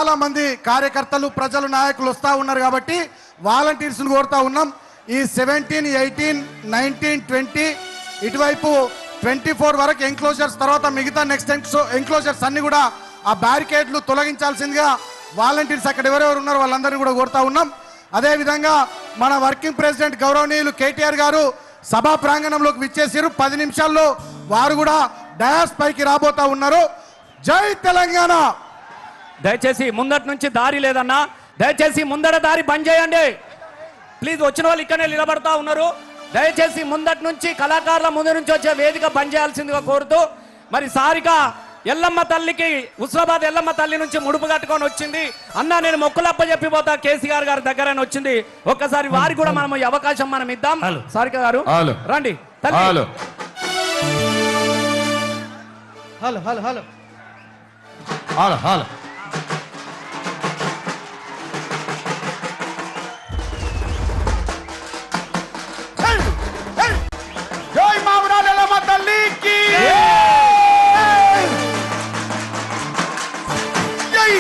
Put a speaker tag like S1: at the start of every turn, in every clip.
S1: చాలా మంది కార్యకర్తలు ప్రజలు నాయకులు వస్తూ ఉన్నారు కాబట్టి వాలంటీర్స్ని కోరుతా ఉన్నాం. ఈ 17, 18, 19, 20 ఇటువైపు 24 వరకు ఎంక్లోజర్స్ తర్వాత మిగతా నెక్స్ట్ ఎంక్లోజర్స్ అన్ని కూడా ఆ బ్యారికేడ్లు తొలగించాల్సిందిగా వాలంటీర్స్ అక్కడ ఎవరెవరు ఉన్నారో వాళ్ళందరినీ కూడా కోరుతా ఉన్నాం. అదేవిధంగా మన వర్కింగ్ ప్రెసిడెంట్ గౌరవనీయులు కేటీఆర్ గారు సభా ప్రాంగణంలోకి విచ్చేసారు. 10 నిమిషాల్లో వారు కూడా డయాస్ పైకి రాబోతా ఉన్నారు. జై తెలంగాణ.
S2: దయచేసి ముందటి నుంచి దారి లేదన్నా, దయచేసి ముందర దారి బంద్ చేయండి ప్లీజ్. వచ్చిన వాళ్ళు ఇక్కడనే నిలబడతా ఉన్నారు. దయచేసి ముందటి నుంచి కళాకారుల ముందు నుంచి వచ్చే వేదిక బంద్ చేయాల్సిందిగా కోరుతూ, మరి సారిక ఎల్లమ్మ తల్లికి హుస్నాబాద్ ఎల్లమ్మ తల్లి నుంచి ముడుపు కట్టుకొని వచ్చింది. అన్న నేను మొక్కులప్ప చెప్పిపోతా కేసీఆర్ గారి దగ్గర వచ్చింది. ఒక్కసారి వారికి కూడా మనం ఈ అవకాశం మనం ఇద్దాం. సారిక గారు రండి.
S3: Hello
S4: hello hello hello
S3: hello hello
S1: జై మామరాల ఎల్లమ్మ తల్లికి జై.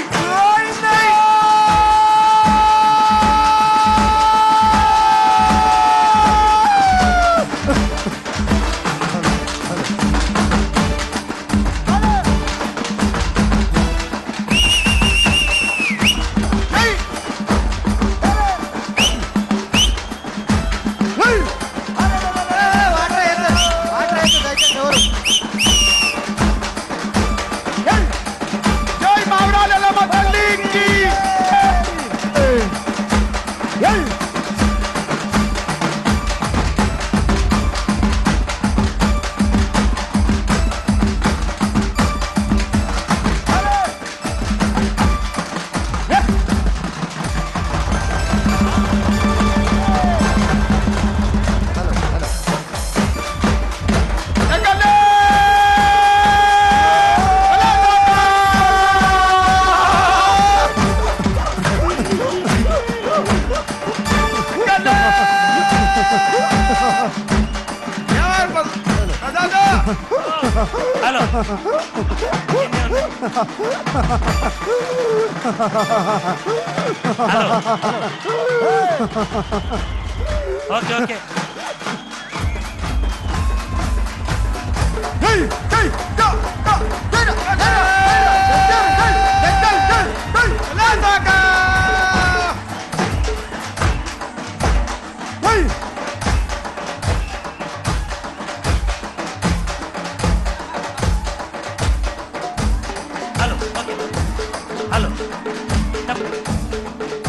S2: Hello okay okay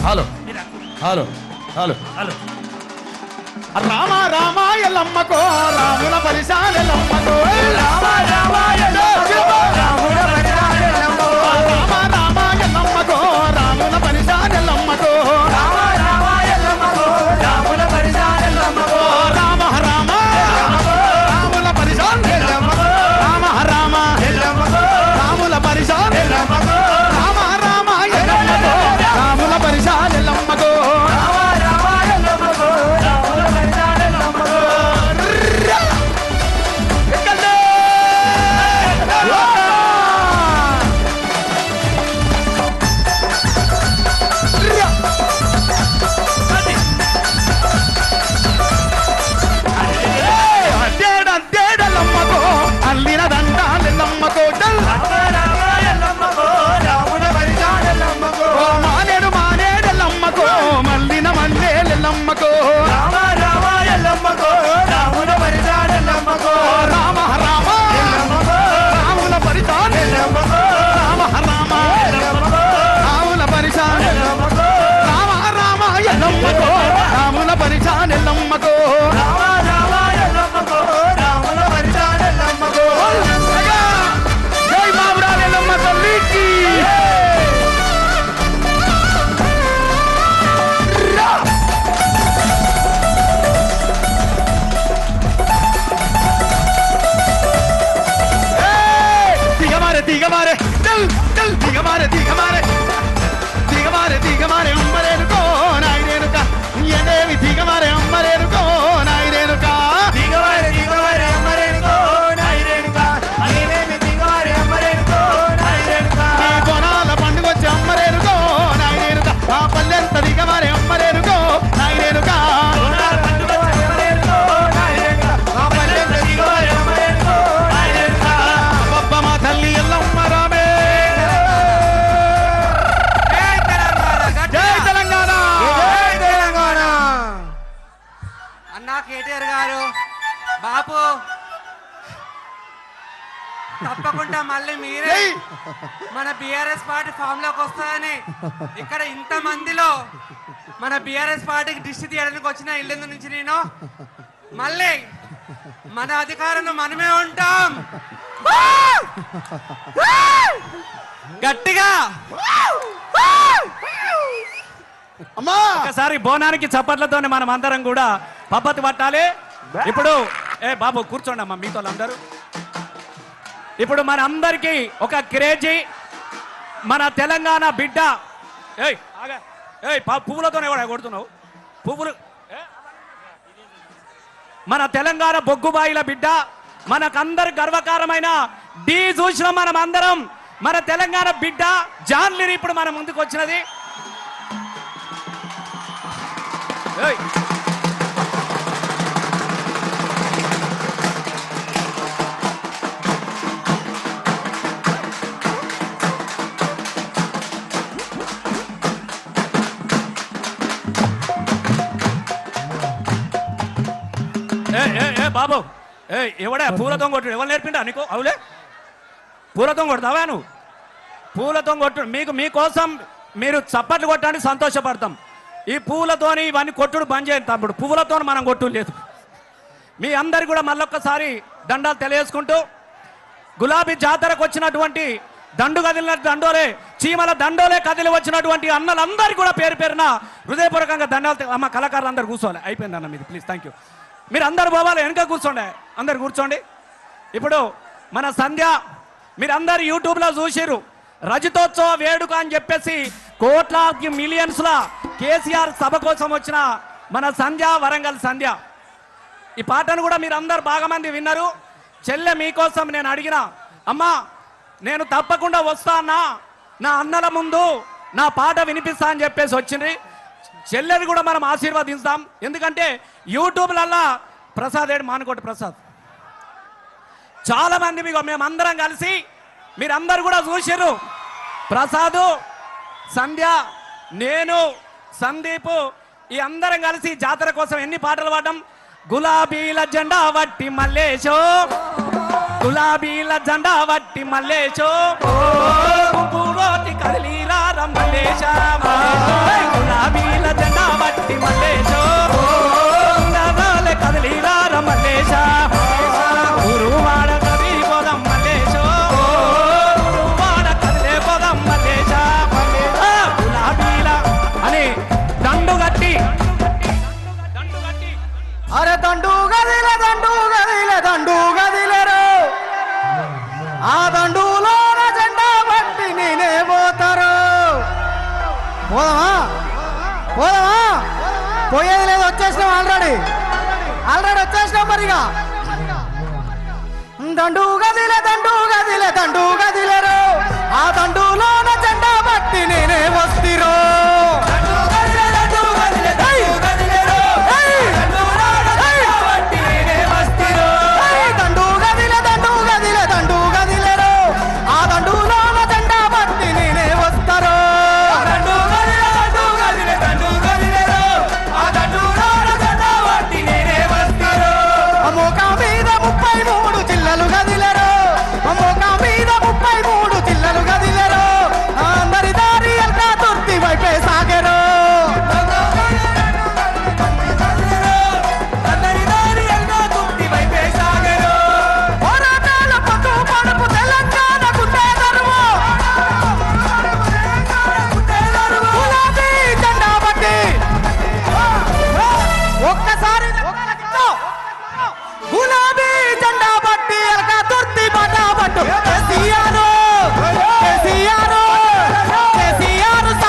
S3: hello hello hello
S2: hello
S1: Rama Rama ఎల్లమ్మకో రాముల పరిశాల ఎల్లమ్మకో రామ రామ ఎల్లమ్మకో రాముల పరిశాల ఎల్లమ్మకో రామ రామ ఎల్లమ్మకో రాముల పరిశాల ఎల్లమ్మకో రామ రామ ఎల్లమ్మకో రాముల పరిశాల ఎల్లమ్మకో రామ రామ రాముల పరిశాల ఎల్లమ్మకో రామ రామ ఎల్లమ్మకో రాముల పరిశాల ఎల్లమ్మకో రామ రామ ఎల్లమ్మకో రాముల పరిశాల ఎల్లమ్మకో
S5: బాబు తప్పకుండా మళ్ళీ మీరే మన బిఆర్ఎస్ పార్టీ ఫామ్ లోకి వస్తారని ఇక్కడ ఇంత మందిలో మన బిఆర్ఎస్ పార్టీకి దిష్టి తీయడానికి వచ్చిన ఇల్లు నుంచి నేను మళ్ళీ మన అధికారంలో మనమే ఉంటాం. గట్టిగా
S2: ఒకసారి బోనానికి చప్పట్లతోనే మనం అందరం కూడా పద్ధతి పట్టాలి. ఇప్పుడు బాబు కూర్చోండి అమ్మా మీతో అందరూ. ఇప్పుడు మన అందరికీ ఒక క్రేజీ మన తెలంగాణ బిడ్డ. పువ్వులతోనే కూడా కొడుతున్నావు పువ్వులు. మన తెలంగాణ బొగ్గుబాయిల బిడ్డ, మనకందరు గర్వకారమైన డి చూసిన మనం అందరం మన తెలంగాణ బిడ్డ జాన్లిని ఇప్పుడు మన ముందుకు వచ్చినది. బాబు ఎవడా పూలతో కొట్టు ఎవరు నేర్పిండా నీకు? అవులే పూలతో కొడతావా నువ్వు? పూలతో కొట్టు మీకోసం మీరు చప్పట్లు కొట్టడానికి సంతోషపడతాం. ఈ పూలతోని ఇవన్నీ కొట్టుడు బంద్ చేయండి తమ్ముడు. పువ్వులతో మనం కొట్టు లేదు. మీ అందరు కూడా మళ్ళొక్కసారి దండాలు తెలియజేసుకుంటూ గులాబీ జాతరకు వచ్చినటువంటి దండు కదిలిన దండోలే చీమల దండోలే కదిలి వచ్చినటువంటి అన్నలందరికీ కూడా పేరు పేరున హృదయపూర్వకంగా దండాలు. అమ్మ కళాకారులు అందరు కూర్చోవాలి. అయిపోయింది అన్న మీది ప్లీజ్ థ్యాంక్ యూ. మీరు అందరు పోవాలి వెనక కూర్చోండి. అందరు కూర్చోండి. ఇప్పుడు మన సంధ్య మీరందరు యూట్యూబ్లో చూసిరు రజతోత్సవ వేడుక అని చెప్పేసి కోట్లాది మిలియన్స్ల కేసీఆర్ సభ కోసం వచ్చిన మన సంధ్య వరంగల్ సంధ్య. ఈ పాటను కూడా మీరు అందరు బాగా మంది విన్నారు. చెల్లె మీకోసం నేను అడిగిన అమ్మా నేను తప్పకుండా వస్తా అన్నా నా అన్నల ముందు నా పాట వినిపిస్తా అని చెప్పేసి వచ్చింది. చెల్లెని కూడా మనం ఆశీర్వదిస్తాం. ఎందుకంటే యూట్యూబ్లల్లా ప్రసాద్ ఏడు మానుకోటి ప్రసాద్ చాలా మంది మేమందరం కలిసి మీరందరూ కూడా చూసిర్రు. ప్రసాదు, సంధ్య, నేను, సందీప్ ఈ అందరం కలిసి జాతర కోసం ఎన్ని పాటలు పాడడం. గులాబీల జెండా వట్టి మల్లేశో, గులాబీల జెండా వట్టి మల్లేశో, కదిలీరా మల్లేశ, గులాబీల జెండా వట్టి మల్లేశో, కదిలీరా మల్లేశ, గురువాడ కదిలి పోదాం మల్లేశో, గురువాడ కదిలే పోదాం మల్లేశ, గులాబీల అని దండు కట్టి
S4: అరే దండు గదిలే దండు గదిలే దండు గదిలేరు ఆ దండులో జెండా బట్టి నేనే పోతారు. పోదామా పోదామా పోయేది లేదు. వచ్చేసినాం ఆల్రెడీ వచ్చేసినాం. మరిగా దండు గదిలే దండు గదిలే దండు గదిలేరు ఆ దండులో జెండా బట్టి నేనే